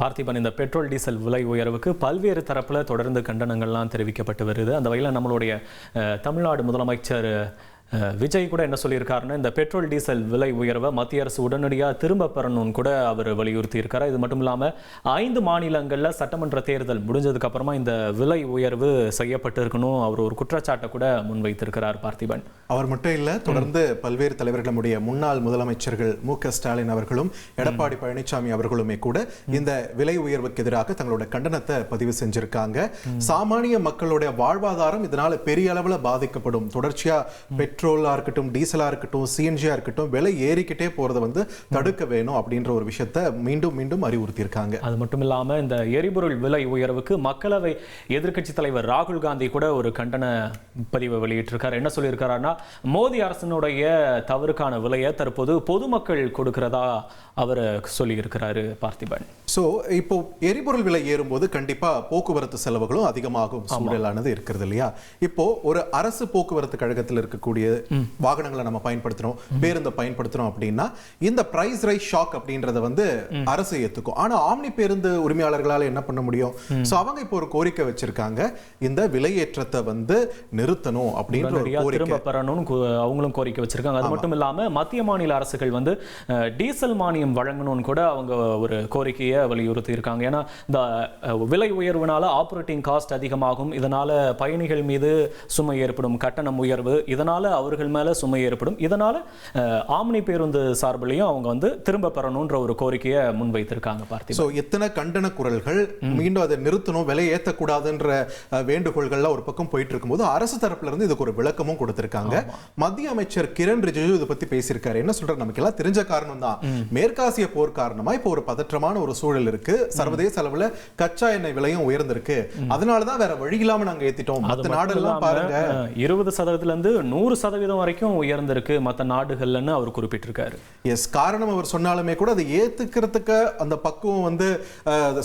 பார்த்திபன், இந்த petrol diesel விலை உயர்வுக்கு பல்வேறு தரப்பில் தொடர்ந்து கண்டனங்கள்லாம் தெரிவிக்கப்பட்டு வருது. அந்த வகையில் நம்மளுடைய தமிழ்நாடு முதலமைச்சர் விஜய் கூட என்ன சொல்லியிருக்காருன்னா, இந்த பெட்ரோல் டீசல் விலை உயர்வை மத்திய அரசு உடனடியாக திரும்ப பெறணும்னு கூட அவர் வலியுறுத்தி இருக்காரு. இது மட்டும் இல்லாமல் 5 மாநிலங்களில் சட்டமன்ற தேர்தல் முடிஞ்சதுக்கு அப்புறமா இந்த விலை உயர்வு செய்யப்பட்டு இருக்கணும் அவர் ஒரு குற்றச்சாட்டை கூட முன்வைத்திருக்கிறார். பார்த்திபன் அவர் மட்டும் இல்லை, தொடர்ந்து பல்வேறு தலைவர்கள், நம்முடைய முன்னாள் முதலமைச்சர்கள் மு.க. ஸ்டாலின் அவர்களும் எடப்பாடி பழனிசாமி அவர்களுமே கூட இந்த விலை உயர்வுக்கு எதிராக தங்களோட கண்டனத்தை பதிவு செஞ்சிருக்காங்க. சாமானிய மக்களுடைய வாழ்வாதாரம் இதனால பெரிய அளவில் பாதிக்கப்படும். தொடர்ச்சியா பெட்ரோலா இருக்கட்டும், டீசலா இருக்கட்டும், சிஎன்ஜியா இருக்கட்டும், விலை ஏறிக்கிட்டே போறதை தடுக்க வேணும் அப்படின்ற ஒரு விஷயத்தை மீண்டும் மீண்டும் அறிவுறுத்தியிருக்காங்க. அது மட்டும் இல்லாம இந்த எரிபொருள் விலை உயர்வுக்கு மக்களவை எதிர்க்கட்சி தலைவர் ராகுல் காந்தி கூட ஒரு கண்டன பதிவை வெளியிட்டிருக்காரு. என்ன சொல்லியிருக்காருன்னா, மோடி அரசினுடைய தவறுக்கான விலையை தற்போது பொதுமக்கள் கொடுக்கிறதா அவர் சொல்லியிருக்கிறாரு. பார்த்திபன், ஸோ இப்போ எரிபொருள் விலை ஏறும்போது கண்டிப்பா போக்குவரத்து செலவுகளும் அதிகமாகும் சூழலானது இருக்கிறது இல்லையா? இப்போ ஒரு அரசு போக்குவரத்து கழகத்தில் இருக்கக்கூடிய வாகனங்களை நம்ம பயன்படுத்துறோம், பேருந்தை பயன்படுத்துறோம் அப்படின்னா இந்த பிரைஸ் ரைஸ் ஷாக் அப்படின்றத அரசு ஏத்துக்கும். ஆனா ஆம்னி பேருந்து உரிமையாளர்களால என்ன பண்ண முடியும்? சோ அவங்க இப்போ ஒரு கோரிக்கை வச்சிருக்காங்க, இந்த விலையேற்றத்தை நிறுத்தணும் அப்படின்ற ஒரு கோரிக்கை அவங்களும் கோரிக்கை வச்சிருக்காங்க. அது மட்டும் இல்லாம மத்திய மாநில அரசுகள் டீசல் மானியம் வழங்கணும்னு கூட அவங்க ஒரு கோரிக்கையை வலியுறுத்தி இருக்காங்க. ஏன்னா இந்த விலை உயர்வுனால ஆப்ரேட்டிங் காஸ்ட் அதிகமாகும், இதனால பயணிகள் மீது சுமை ஏற்படும், கட்டணம் உயர்வு, இதனால அவர்கள் மேல சுமை ஏற்படும். இதனால ஆம்னி பேருந்து சார்பிலையும் அவங்க திரும்ப பெறணும்ன்ற ஒரு கோரிக்கையை முன்வைத்திருக்காங்க. பார்த்திபன், சோ எத்தனை கண்டன குரல்கள், மீண்டும் அதை நிறுத்தணும், விலை ஏற்றக்கூடாதுன்ற வேண்டுகோள்கள்லாம் ஒரு பக்கம் போயிட்டு இருக்கும்போது அரசு தரப்புல இருந்து இதுக்கு ஒரு விளக்கமும் கொடுத்திருக்காங்க. மத்திய அமைச்சர் கிரண் ரிஜிஜு இதை பத்தி பேசியிருக்காரு. என்ன சொல்றாரு? நமக்கு எல்லாம் தெரிஞ்ச காரணம் தான், மேற்காசிய போர் காரணமா இப்போ ஒரு பதற்றமான ஒரு சூழல் இருக்கு, சர்வதேச அளவுல கச்சா எண்ணெய் விலையும் உயர்ந்திருக்கு, அதனாலதான் வேற வழி இல்லாம நாங்க ஏத்திட்டோம். மற்ற நாடெல்லாம் பாருங்க 20% இருந்து 100% வரைக்கும் உயர்ந்திருக்கு மற்ற நாடுகள்னு அவர் குறிப்பிட்டிருக்காரு. எஸ், காரணம் அவர் சொன்னாலுமே கூட அதை ஏத்துக்கிறதுக்கு அந்த பக்குவம்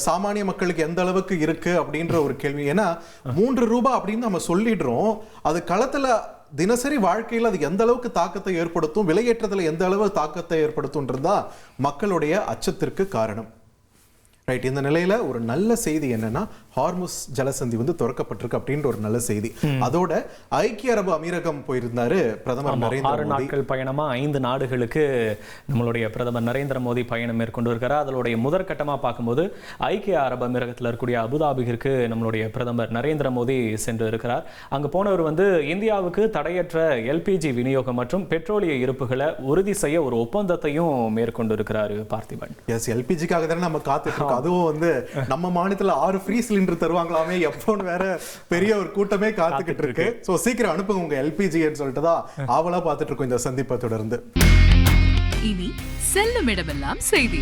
சாமானிய மக்களுக்கு எந்த அளவுக்கு இருக்கு அப்படின்ற ஒரு கேள்வி. ஏன்னா 3 ரூபாய் அப்படின்னு நம்ம சொல்லிடுறோம், அது களத்துல தினசரி வாழ்க்கையில் அது எந்த அளவுக்கு தாக்கத்தை ஏற்படுத்தும், விலையேற்றத்தில் எந்த அளவு தாக்கத்தை ஏற்படுத்தும்ன்றதா மக்களுடைய அச்சத்திற்கு காரணம். ரைட், இந்த நிலையில ஒரு நல்ல செய்தி என்னன்னா, ஹார்முஸ் ஜலசந்தி திறக்கப்பட்டிருக்கு அப்படின்ற ஒரு நல்ல செய்தி. அதோட ஐக்கிய அரபு அமீரகம் போயிருந்தாரு பிரதமர் நரேந்திர மோடி. 6 நாட்கள் பயணமா 5 நாடுகளுக்கு நம்மளுடைய பிரதமர் நரேந்திர மோடி பயணம் மேற்கொண்டு இருக்கிறார். அதனுடைய முதற்கட்டமா பார்க்கும்போது ஐக்கிய அரபு அமீரகத்தில் இருக்கக்கூடிய அபுதாபிற்கு நம்மளுடைய பிரதமர் நரேந்திர மோடி சென்று இருக்கிறார். அங்க போனவர் இந்தியாவுக்கு தடையற்ற எல்பிஜி விநியோகம் மற்றும் பெட்ரோலிய இருப்புகளை உறுதி செய்ய ஒரு ஒப்பந்தத்தையும் மேற்கொண்டு இருக்கிறார். பார்த்திபன், எஸ், எல்பிஜிக்காக தானே நம்ம காத்துட்டு இருக்கோம். அதுவும் நம்ம மாநிலத்துல 6 ஃப்ரீ சிலிண்டர் தருவாங்களாமே எப்போன்னு வேற பெரிய ஒரு கூட்டமே காத்துக்கிட்டு இருக்கு. சோ சீக்கிரம் அனுப்புங்க உங்க எல்பிஜின்னு சொல்லிட்டு தான் ஆவலா பார்த்துட்டு இருக்கோம் இந்த சந்திப்பை தொடர்ந்து. இனி செல்லும் இடமெல்லாம் செய்தி.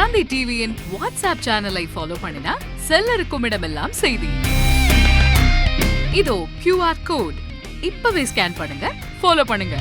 தந்தி டிவியின் வாட்ஸ்அப் சேனலை ஃபாலோ பண்ணினா செல்ல இருக்கும் இடமெல்லாம் செய்தி. இதோ QR கோட், இப்பவே ஸ்கேன் பண்ணுங்க, ஃபாலோ பண்ணுங்க.